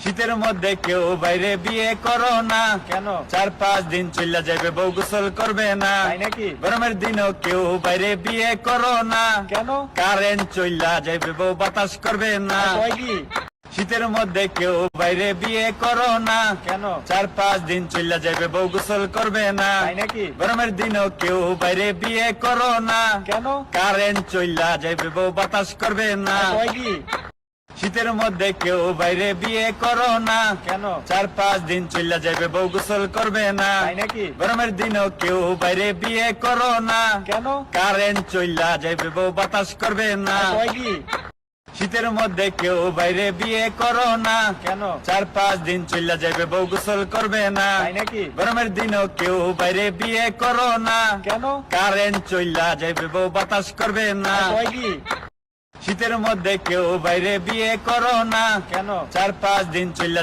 শীতের মধ্যে কেউ বাইরে বিয়ে করো না, কেন? 4-5 দিন চলে যাবে বউ গোসল করবে না। তাই নাকি? গরমের দিনও কেউ বাইরে বিয়ে করো না, কেন? কারেন্ট চইলা যাবে বউ বাতাস করবে না। কয় কি? শীতের মধ্যে কেউ বাইরে বিয়ে করো না, কেন? 4-5 দিন চলে যাবে বউ গোসল করবে না। তাই নাকি? গরমের দিনও কেউ বাইরে বিয়ে করো না, কেন? কারেন্ট চইলা যাবে বউ বাতাস করবে না। কয় কি? শীতের মধ্যে কেউ বাইরে বিয়ে করো না, কেন? 4-5 দিন চলে যাবে বউ গোসল করবে না। তাই নাকি? গরমের দিনও কেউ বাইরে বিয়ে করো না, কেন? কারেন্ট চইলা যাবে বউ বাতাস করবে না। কয় কি? শীতের মধ্যে কেউ বাইরে বিয়ে করো না, কেন? 4-5 দিন চলে যাবে বউ গোসল করবে না। তাই নাকি? গরমের দিনও কেউ বাইরে বিয়ে করো না, কেন? কারেন্ট চইলা যাবে বউ বাতাস করবে না। কয় কি? শীতের মধ্যে কেউ বাইরে বিয়ে করো না, কেন? 4-5 দিন চলে